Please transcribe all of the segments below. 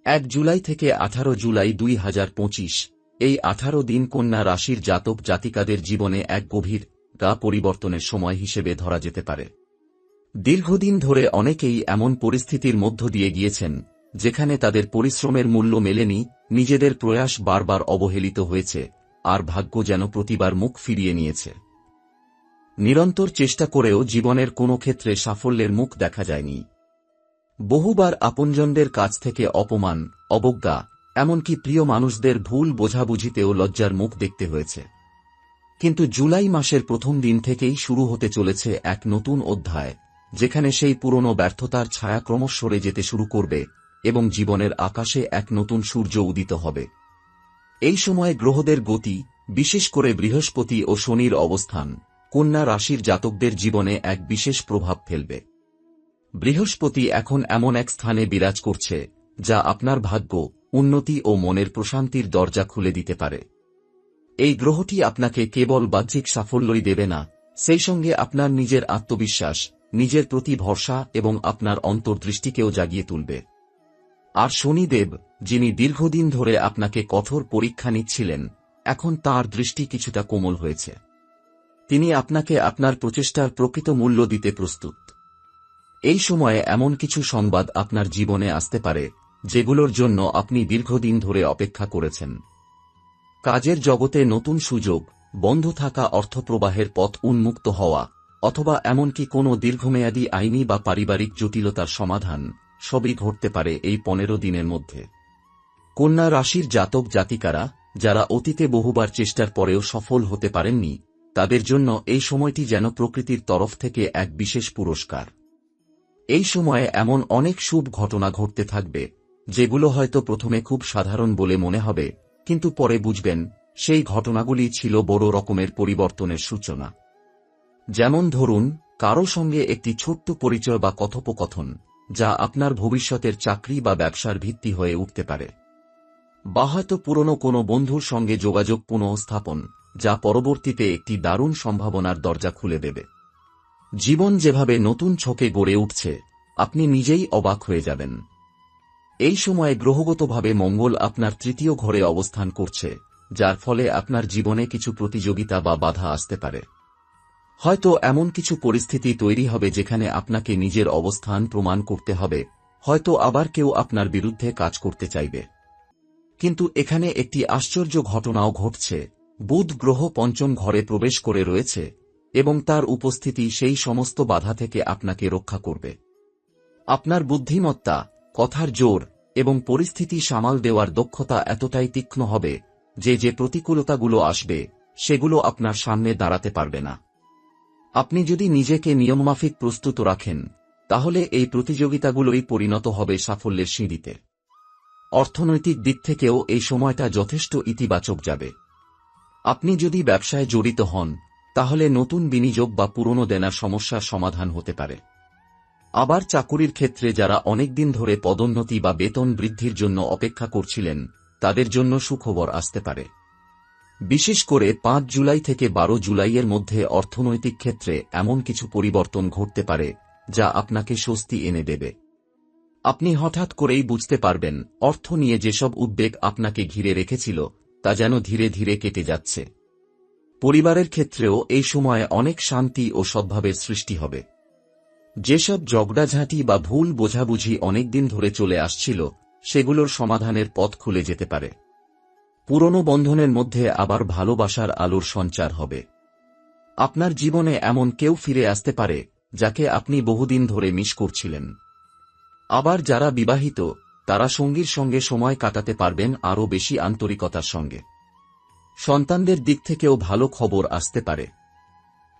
1 জুলাই থেকে 18 জুলাই 2025, এই 18 দিন কন্যা রাশির জাতক জাতিকাদের জীবনে এক গভীর পরিবর্তনের সময় হিসেবে ধরা যেতে পারে। দীর্ঘদিন ধরে অনেকেই এমন পরিস্থিতির মধ্য দিয়ে গিয়েছেন যেখানে তাদের পরিশ্রমের মূল্য মেলেনি, নিজেদের প্রয়াস বারবার অবহেলিত হয়েছে, আর ভাগ্য যেন প্রতিবার মুখ ফিরিয়ে নিয়েছে। নিরন্তর চেষ্টা করেও জীবনের কোনো ক্ষেত্রে সাফল্যের মুখ দেখা যায়নি। বহুবার আপনজনদের কাছ থেকে অপমান, অবজ্ঞা, এমনকি প্রিয় মানুষদের ভুল বোঝাবুঝিতেও লজ্জার মুখ দেখতে হয়েছে। কিন্তু জুলাই মাসের প্রথম দিন থেকেই শুরু হতে চলেছে এক নতুন অধ্যায়, যেখানে সেই পুরনো ব্যর্থতার ছায়া ক্রমশ সরে যেতে শুরু করবে এবং জীবনের আকাশে এক নতুন সূর্য উদিত হবে। এই সময়ে গ্রহদের গতি, বিশেষ করে বৃহস্পতি ও শনির অবস্থান, কন্যা রাশির জাতকদের জীবনে এক বিশেষ প্রভাব ফেলবে। বৃহস্পতি এখন এমন এক স্থানে বিরাজ করছে যা আপনার ভাগ্য, উন্নতি ও মনের প্রশান্তির দরজা খুলে দিতে পারে। এই গ্রহটি আপনাকে কেবল বাহ্যিক সাফল্যই দেবে না, সেই সঙ্গে আপনার নিজের আত্মবিশ্বাস, নিজের প্রতি ভরসা এবং আপনার অন্তর্দৃষ্টিকেও জাগিয়ে তুলবে। আর শনিদেব, যিনি দীর্ঘদিন ধরে আপনাকে কঠোর পরীক্ষা নিচ্ছিলেন, এখন তাঁর দৃষ্টি কিছুটা কোমল হয়েছে। তিনি আপনাকে আপনার প্রচেষ্টার প্রকৃত মূল্য দিতে প্রস্তুত। এই সময়ে এমন কিছু সংবাদ আপনার জীবনে আসতে পারে যেগুলোর জন্য আপনি দীর্ঘদিন ধরে অপেক্ষা করেছেন। কাজের জগতে নতুন সুযোগ, বন্ধ থাকা অর্থপ্রবাহের পথ উন্মুক্ত হওয়া, অথবা এমনকি কোনো দীর্ঘমেয়াদী আইনি বা পারিবারিক জটিলতার সমাধান, সবই ঘটতে পারে এই 15 দিনের মধ্যে। কন্যা রাশির জাতক জাতিকারা, যারা অতীতে বহুবার চেষ্টার পরেও সফল হতে পারেননি, তাদের জন্য এই সময়টি যেন প্রকৃতির তরফ থেকে এক বিশেষ পুরস্কার। এই সময়ে এমন অনেক শুভ ঘটনা ঘটতে থাকবে যেগুলো হয়তো প্রথমে খুব সাধারণ বলে মনে হবে, কিন্তু পরে বুঝবেন সেই ঘটনাগুলি ছিল বড় রকমের পরিবর্তনের সূচনা। যেমন ধরুন, কারো সঙ্গে একটি ছোট্ট পরিচয় বা কথোপকথন, যা আপনার ভবিষ্যতের চাকরি বা ব্যবসার ভিত্তি হয়ে উঠতে পারে। বা হয়তো পুরনো কোনো বন্ধুর সঙ্গে যোগাযোগ পুনঃস্থাপন, যা পরবর্তীতে একটি দারুণ সম্ভাবনার দরজা খুলে দেবে। জীবন যেভাবে নতুন ছকে গড়ে উঠছে, আপনি নিজেই অবাক হয়ে যাবেন। এই সময়ে গ্রহগতভাবে মঙ্গল আপনার তৃতীয় ঘরে অবস্থান করছে, যার ফলে আপনার জীবনে কিছু প্রতিযোগিতা বা বাধা আসতে পারে। হয়তো এমন কিছু পরিস্থিতি তৈরি হবে যেখানে আপনাকে নিজের অবস্থান প্রমাণ করতে হবে, হয়তো আবার কেউ আপনার বিরুদ্ধে কাজ করতে চাইবে। কিন্তু এখানে একটি আশ্চর্য ঘটনাও ঘটছে। বুধ গ্রহ পঞ্চম ঘরে প্রবেশ করে রয়েছে এবং তার উপস্থিতি সেই সমস্ত বাধা থেকে আপনাকে রক্ষা করবে। আপনার বুদ্ধিমত্তা, কথার জোর এবং পরিস্থিতি সামাল দেওয়ার দক্ষতা এতটাই তীক্ষ্ণ হবে যে প্রতিকূলতাগুলো আসবে সেগুলো আপনার সামনে দাঁড়াতে পারবে না। আপনি যদি নিজেকে নিয়মমাফিক প্রস্তুত রাখেন, তাহলে এই প্রতিযোগিতাগুলোই পরিণত হবে সাফল্যের সিঁড়িতে। অর্থনৈতিক দিক থেকেও এই সময়টা যথেষ্ট ইতিবাচক যাবে। আপনি যদি ব্যবসায় জড়িত হন, তাহলে নতুন বিনিয়োগ বা পুরনো দেনার সমস্যার সমাধান হতে পারে। আবার চাকুরির ক্ষেত্রে যারা অনেকদিন ধরে পদোন্নতি বা বেতন বৃদ্ধির জন্য অপেক্ষা করছিলেন, তাদের জন্য সুখবর আসতে পারে। বিশেষ করে 5 জুলাই থেকে 12 জুলাইয়ের মধ্যে অর্থনৈতিক ক্ষেত্রে এমন কিছু পরিবর্তন ঘটতে পারে যা আপনাকে স্বস্তি এনে দেবে। আপনি হঠাৎ করেই বুঝতে পারবেন অর্থ নিয়ে যেসব উদ্বেগ আপনাকে ঘিরে রেখেছিল তা যেন ধীরে ধীরে কেটে যাচ্ছে। পরিবারের ক্ষেত্রেও এই সময়ে অনেক শান্তি ও সদ্ভাবের সৃষ্টি হবে। যেসব ঝগড়াঝাঁটি বা ভুল বোঝাবুঝি অনেকদিন ধরে চলে আসছিল, সেগুলোর সমাধানের পথ খুলে যেতে পারে। পুরনো বন্ধনের মধ্যে আবার ভালোবাসার আলোর সঞ্চার হবে। আপনার জীবনে এমন কেউ ফিরে আসতে পারে যাকে আপনি বহুদিন ধরে মিস করছিলেন। আবার যারা বিবাহিত, তারা সঙ্গীর সঙ্গে সময় কাটাতে পারবেন আরও বেশি আন্তরিকতার সঙ্গে। সন্তানদের দিক থেকেও ভালো খবর আসতে পারে।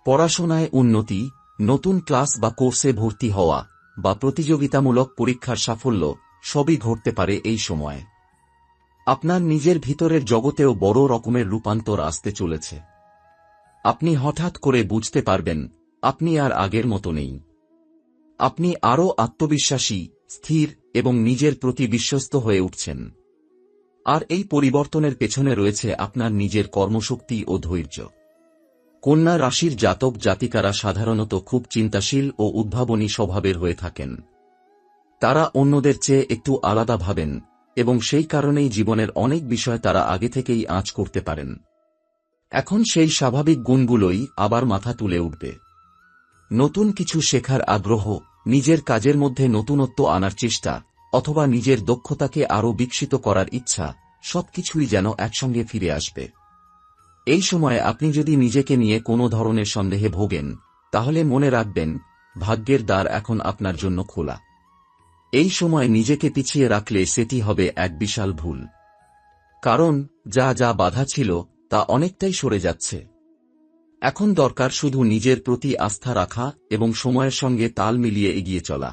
পড়াশোনায় উন্নতি, নতুন ক্লাস বা কোর্সে ভর্তি হওয়া বা প্রতিযোগিতামূলক পরীক্ষার সাফল্য সবই ঘটতে পারে এই সময়ে। আপনার নিজের ভিতরের জগতেও বড় রকমের রূপান্তর আসতে চলেছে। আপনি হঠাৎ করে বুঝতে পারবেন আপনি আর আগের মতো নেই। আপনি আরও আত্মবিশ্বাসী, স্থির এবং নিজের প্রতি বিশ্বস্ত হয়ে উঠছেন। আর এই পরিবর্তনের পেছনে রয়েছে আপনার নিজের কর্মশক্তি ও ধৈর্য। কন্যা রাশির জাতক জাতিকারা সাধারণত খুব চিন্তাশীল ও উদ্ভাবনী স্বভাবের হয়ে থাকেন। তারা অন্যদের চেয়ে একটু আলাদা ভাবেন এবং সেই কারণেই জীবনের অনেক বিষয় তারা আগে থেকেই আঁচ করতে পারেন। এখন সেই স্বাভাবিক গুণগুলোই আবার মাথা তুলে উঠবে। নতুন কিছু শেখার আগ্রহ, নিজের কাজের মধ্যে নতুনত্ব আনার চেষ্টা, অথবা নিজের দক্ষতাকে আরও বিকশিত করার ইচ্ছা, সবকিছুই যেন একসঙ্গে ফিরে আসবে। এই সময়ে আপনি যদি নিজেকে নিয়ে কোনো ধরনের সন্দেহে ভোগেন, তাহলে মনে রাখবেন, ভাগ্যের দ্বার এখন আপনার জন্য খোলা। এই সময় নিজেকে পিছিয়ে রাখলে সেটি হবে এক বিশাল ভুল। কারণ যা যা বাধা ছিল তা অনেকটাই সরে যাচ্ছে। এখন দরকার শুধু নিজের প্রতি আস্থা রাখা এবং সময়ের সঙ্গে তাল মিলিয়ে এগিয়ে চলা।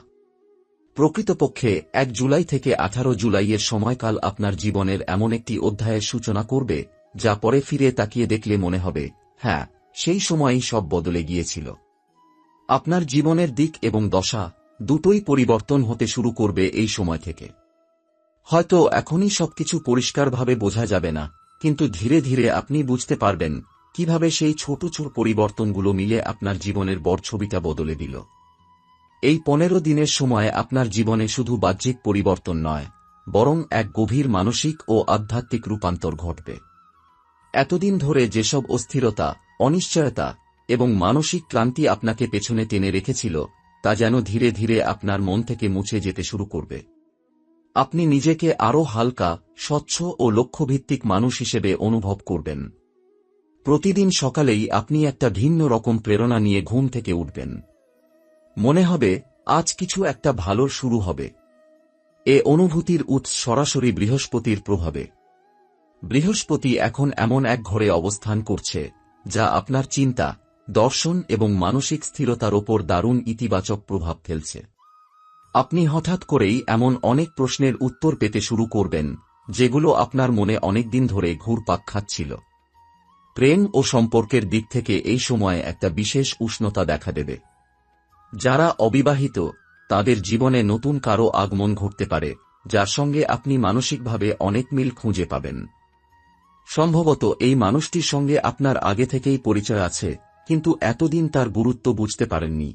প্রকৃতপক্ষে 1 জুলাই থেকে 18 জুলাইয়ের সময়কাল আপনার জীবনের এমন একটি অধ্যায়ের সূচনা করবে, যা পরে ফিরে তাকিয়ে দেখলে মনে হবে, হ্যাঁ, সেই সময়ই সব বদলে গিয়েছিল। আপনার জীবনের দিক এবং দশা দুটোই পরিবর্তন হতে শুরু করবে এই সময় থেকে। হয়তো এখনই সবকিছু পরিষ্কারভাবে বোঝা যাবে না, কিন্তু ধীরে ধীরে আপনি বুঝতে পারবেন কিভাবে সেই ছোট ছোট পরিবর্তনগুলো মিলে আপনার জীবনের বড় ছবিটা বদলে দিল। এই 15 দিনের সময়ে আপনার জীবনে শুধু বাহ্যিক পরিবর্তন নয়, বরং এক গভীর মানসিক ও আধ্যাত্মিক রূপান্তর ঘটবে। এতদিন ধরে যেসব অস্থিরতা, অনিশ্চয়তা এবং মানসিক ক্লান্তি আপনাকে পেছনে টেনে রেখেছিল, তা যেন ধীরে ধীরে আপনার মন থেকে মুছে যেতে শুরু করবে। আপনি নিজেকে আরও হালকা, স্বচ্ছ ও লক্ষ্যভিত্তিক মানুষ হিসেবে অনুভব করবেন। প্রতিদিন সকালেই আপনি একটা ভিন্ন রকম প্রেরণা নিয়ে ঘুম থেকে উঠবেন। মনে হবে আজ কিছু একটা ভালোর শুরু হবে। এ অনুভূতির উৎস সরাসরি বৃহস্পতির প্রভাবে। বৃহস্পতি এখন এমন এক ঘরে অবস্থান করছে, যা আপনার চিন্তা, দর্শন এবং মানসিক স্থিরতার ওপর দারুণ ইতিবাচক প্রভাব ফেলছে। আপনি হঠাৎ করেই এমন অনেক প্রশ্নের উত্তর পেতে শুরু করবেন, যেগুলো আপনার মনে অনেকদিন ধরে ঘুরপাক খাচ্ছিল। প্রেম ও সম্পর্কের দিক থেকে এই সময়ে একটা বিশেষ উষ্ণতা দেখা দেবে। যারা অবিবাহিত, তাদের জীবনে নতুন কারো আগমন ঘটতে পারে, যার সঙ্গে আপনি মানসিকভাবে অনেক মিল খুঁজে পাবেন। সম্ভবত এই মানুষটির সঙ্গে আপনার আগে থেকেই পরিচয় আছে, কিন্তু এতদিন তার গুরুত্ব বুঝতে পারেননি।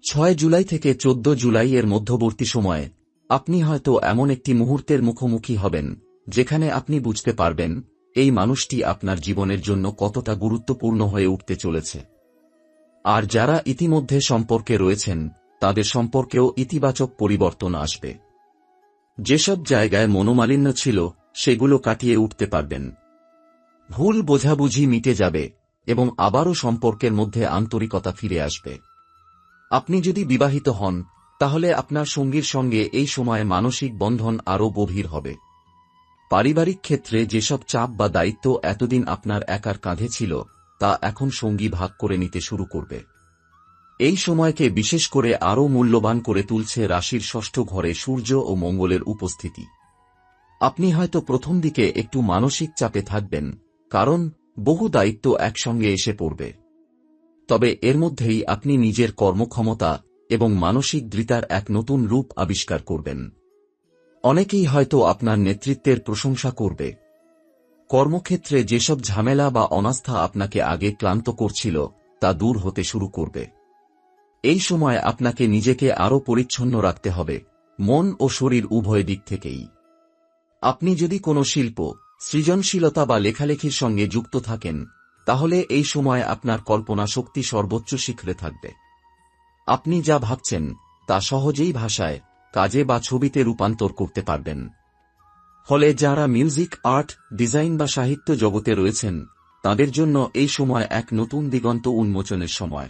6 জুলাই থেকে 14 জুলাই এর মধ্যবর্তী সময়ে আপনি হয়তো এমন একটি মুহূর্তের মুখোমুখি হবেন, যেখানে আপনি বুঝতে পারবেন এই মানুষটি আপনার জীবনের জন্য কতটা গুরুত্বপূর্ণ হয়ে উঠতে চলেছে। আর যারা ইতিমধ্যে সম্পর্কে রয়েছেন, তাদের সম্পর্কেও ইতিবাচক পরিবর্তন আসবে। যেসব জায়গায় মনোমালিন্য ছিল, সেগুলো কাটিয়ে উঠতে পারবেন। ভুল বোঝাবুঝি মিটে যাবে এবং আবারও সম্পর্কের মধ্যে আন্তরিকতা ফিরে আসবে। আপনি যদি বিবাহিত হন, তাহলে আপনার সঙ্গীর সঙ্গে এই সময়ে মানসিক বন্ধন আরও গভীর হবে। পারিবারিক ক্ষেত্রে যেসব চাপ বা দায়িত্ব এতদিন আপনার একার কাঁধে ছিল, তা এখন সঙ্গী ভাগ করে নিতে শুরু করবে। এই সময়কে বিশেষ করে আরও মূল্যবান করে তুলছে রাশির ষষ্ঠ ঘরে সূর্য ও মঙ্গলের উপস্থিতি। আপনি হয়তো প্রথম দিকে একটু মানসিক চাপে থাকবেন, কারণ বহু দায়িত্ব একসঙ্গে এসে পড়বে। তবে এর মধ্যেই আপনি নিজের কর্মক্ষমতা এবং মানসিক দৃঢ়তার এক নতুন রূপ আবিষ্কার করবেন। অনেকেই হয়তো আপনার নেতৃত্বের প্রশংসা করবে। কর্মক্ষেত্রে যেসব ঝামেলা বা অনাস্থা আপনাকে আগে ক্লান্ত করছিল, তা দূর হতে শুরু করবে। এই সময় আপনাকে নিজেকে আরও পরিচ্ছন্ন রাখতে হবে, মন ও শরীর উভয় দিক থেকেই। আপনি যদি কোনো শিল্প, সৃজনশীলতা বা লেখালেখির সঙ্গে যুক্ত থাকেন, তাহলে এই সময় আপনার কল্পনা শক্তি সর্বোচ্চ শিখরে থাকবে। আপনি যা ভাবছেন তা সহজেই ভাষায়, কাজে বা ছবিতে রূপান্তর করতে পারবেন। ফলে যারা মিউজিক, আর্ট, ডিজাইন বা সাহিত্য জগতে রয়েছেন, তাদের জন্য এই সময় এক নতুন দিগন্ত উন্মোচনের সময়।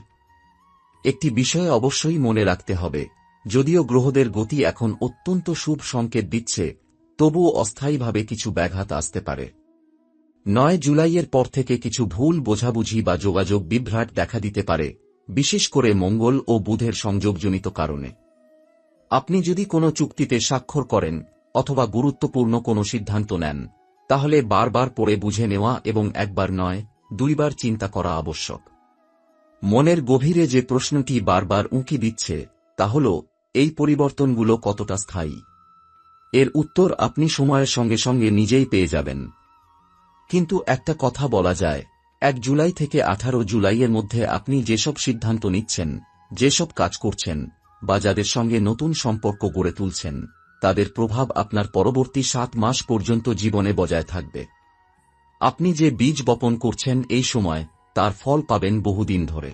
একটি বিষয় অবশ্যই মনে রাখতে হবে, যদিও গ্রহদের গতি এখন অত্যন্ত শুভ সংকেত দিচ্ছে, তবুও অস্থায়ীভাবে কিছু ব্যাঘাত আসতে পারে। 9 জুলাইয়ের পর থেকে কিছু ভুল বোঝাবুঝি বা যোগাযোগ বিভ্রাট দেখা দিতে পারে, বিশেষ করে মঙ্গল ও বুধের সংযোগজনিত কারণে। আপনি যদি কোনো চুক্তিতে স্বাক্ষর করেন অথবা গুরুত্বপূর্ণ কোনো সিদ্ধান্ত নেন, তাহলে বারবার পড়ে বুঝে নেওয়া এবং একবার নয়, 2 বার চিন্তা করা আবশ্যক। মনের গভীরে যে প্রশ্নটি বারবার উঁকি দিচ্ছে, তা হল এই পরিবর্তনগুলো কতটা স্থায়ী। এর উত্তর আপনি সময়ের সঙ্গে সঙ্গে নিজেই পেয়ে যাবেন। কিন্তু একটা কথা বলা যায়, 1 জুলাই থেকে 18 জুলাইয়ের মধ্যে আপনি যেসব সিদ্ধান্ত নিচ্ছেন, যেসব কাজ করছেন বা যাদের সঙ্গে নতুন সম্পর্ক গড়ে তুলছেন, তাদের প্রভাব আপনার পরবর্তী 7 মাস পর্যন্ত জীবনে বজায় থাকবে। আপনি যে বীজ বপন করছেন এই সময়, তার ফল পাবেন বহুদিন ধরে।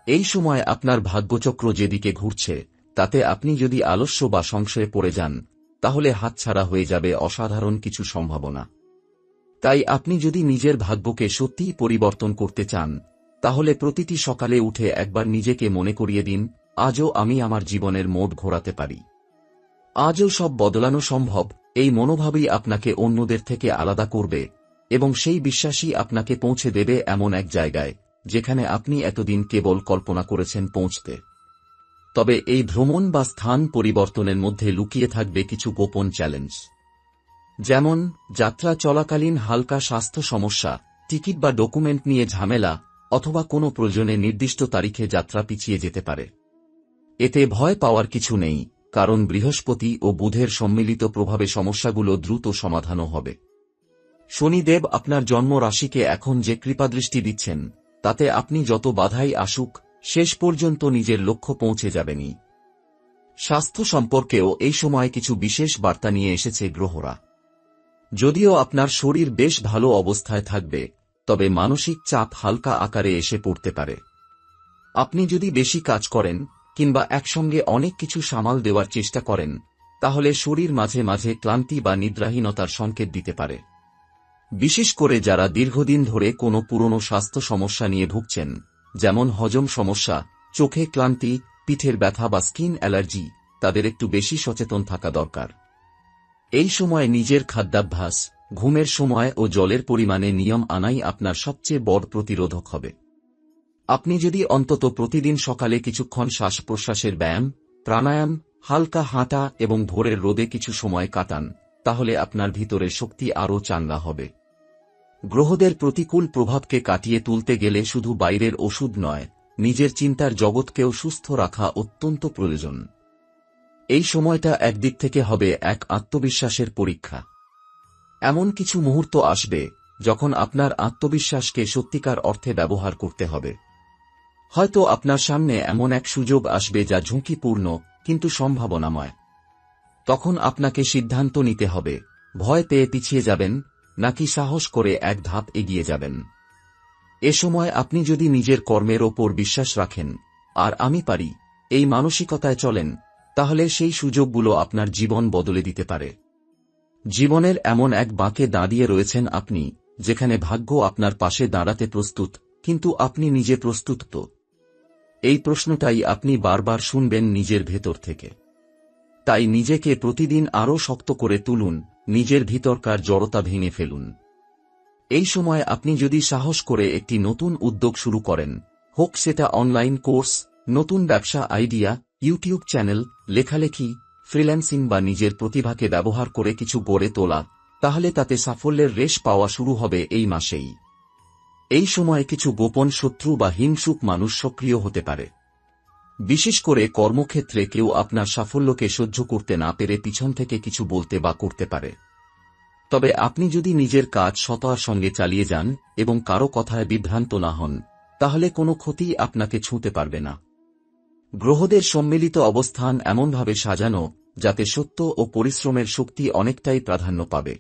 এই সময় আপনার ভাগ্যচক্র যেদিকে ঘুরছে, তাতে আপনি যদি আলস্য বা সংশয়ে পড়ে যান, তাহলে হাতছাড়া হয়ে যাবে অসাধারণ কিছু সম্ভাবনা। তাই আপনি যদি নিজের ভাগ্যকে সত্যিই পরিবর্তন করতে চান, তাহলে প্রতিটি সকালে উঠে একবার নিজেকে মনে করিয়ে দিন, আজও আমি আমার জীবনের মোড় ঘোরাতে পারি। আজও সব বদলানো সম্ভব। এই মনোভাবই আপনাকে অন্যদের থেকে আলাদা করবে এবং সেই বিশ্বাসই আপনাকে পৌঁছে দেবে এমন এক জায়গায়, যেখানে আপনি এতদিন কেবল কল্পনা করেছেন পৌঁছতে। তবে এই ভ্রমণ বা স্থান পরিবর্তনের মধ্যে লুকিয়ে থাকবে কিছু গোপন চ্যালেঞ্জ। যেমন, যাত্রা চলাকালীন হালকা স্বাস্থ্য সমস্যা, টিকিট বা ডকুমেন্ট নিয়ে ঝামেলা, অথবা কোনো প্রয়োজনে নির্দিষ্ট তারিখে যাত্রা পিছিয়ে যেতে পারে। এতে ভয় পাওয়ার কিছু নেই, কারণ বৃহস্পতি ও বুধের সম্মিলিত প্রভাবে সমস্যাগুলো দ্রুত সমাধানও হবে। শনিদেব আপনার জন্ম রাশিকে এখন যে কৃপাদৃষ্টি দিচ্ছেন, তাতে আপনি যত বাধাই আসুক, শেষ পর্যন্ত নিজের লক্ষ্য পৌঁছে যাবেনই। স্বাস্থ্য সম্পর্কেও এই সময় কিছু বিশেষ বার্তা নিয়ে এসেছে গ্রহরা। যদিও আপনার শরীর বেশ ভালো অবস্থায় থাকবে, তবে মানসিক চাপ হালকা আকারে এসে পড়তে পারে। আপনি যদি বেশি কাজ করেন কিংবা একসঙ্গে অনেক কিছু সামাল দেওয়ার চেষ্টা করেন, তাহলে শরীর মাঝে মাঝে ক্লান্তি বা নিদ্রাহীনতার সংকেত দিতে পারে। বিশেষ করে যারা দীর্ঘদিন ধরে কোনো পুরনো স্বাস্থ্য সমস্যা নিয়ে ভুগছেন, যেমন হজম সমস্যা, চোখে ক্লান্তি, পিঠের ব্যথা বা স্কিন অ্যালার্জি, তাদের একটু বেশি সচেতন থাকা দরকার। এই সময় নিজের খাদ্যাভ্যাস, ঘুমের সময় ও জলের পরিমাণে নিয়ম আনাই আপনার সবচেয়ে বড় প্রতিরোধক হবে। আপনি যদি অন্তত প্রতিদিন সকালে কিছুক্ষণ শ্বাস-প্রশ্বাসের ব্যায়াম, প্রাণায়াম, হালকা হাঁটা এবং ভোরের রোদে কিছু সময় কাটান, তাহলে আপনার ভিতরের শক্তি আরও চাঙ্গা হবে। গ্রহদের প্রতিকূল প্রভাবকে কাটিয়ে তুলতে গেলে শুধু বাইরের ওষুধ নয়, নিজের চিন্তার জগৎকেও সুস্থ রাখা অত্যন্ত প্রয়োজন। এই সময়টা একদিক থেকে হবে এক আত্মবিশ্বাসের পরীক্ষা। এমন কিছু মুহূর্ত আসবে যখন আপনার আত্মবিশ্বাসকে সত্যিকার অর্থে ব্যবহার করতে হবে। হয়তো আপনার সামনে এমন এক সুযোগ আসবে যা ঝুঁকিপূর্ণ কিন্তু সম্ভাবনাময়। তখন আপনাকে সিদ্ধান্ত নিতে হবে, ভয় পেয়ে পিছিয়ে যাবেন নাকি সাহস করে এক ধাপ এগিয়ে যাবেন। এ সময় আপনি যদি নিজের কর্মের ওপর বিশ্বাস রাখেন আর আমি পারি এই মানসিকতায় চলেন, তাহলে সেই সুযোগগুলো আপনার জীবন বদলে দিতে পারে। জীবনের এমন এক বাঁকে দাঁড়িয়ে রয়েছেন আপনি, যেখানে ভাগ্য আপনার পাশে দাঁড়াতে প্রস্তুত, কিন্তু আপনি নিজে প্রস্তুত তো? এই প্রশ্নটাই আপনি বারবার শুনবেন নিজের ভেতর থেকে। তাই নিজেকে প্রতিদিন আরও শক্ত করে তুলুন, নিজের ভিতরকার জড়তা ভেঙে ফেলুন। এই সময় আপনি যদি সাহস করে একটি নতুন উদ্যোগ শুরু করেন, হোক সেটা অনলাইন কোর্স, নতুন ব্যবসা আইডিয়া, ইউটিউব চ্যানেল, লেখালেখি, ফ্রিল্যান্সিং বা নিজের প্রতিভাকে ব্যবহার করে কিছু গড়ে তোলা, তাহলে তাতে সাফল্যের রেশ পাওয়া শুরু হবে এই মাসেই। এই সময় কিছু গোপন শত্রু বা হিংসুক মানুষ সক্রিয় হতে পারে। বিশেষ করে কর্মক্ষেত্রে কেউ আপনার সাফল্যকে সহ্য করতে না পেরে পিছন থেকে কিছু বলতে বা করতে পারে। তবে আপনি যদি নিজের কাজ সততার সঙ্গে চালিয়ে যান এবং কারো কথায় বিভ্রান্ত না হন, তাহলে কোনো ক্ষতি আপনাকে ছুঁতে পারবে না। গ্রহদের সম্মিলিত অবস্থান এমনভাবে সাজানো যাতে সত্য ও পরিশ্রমের শক্তি অনেকটাই প্রাধান্য পাবে।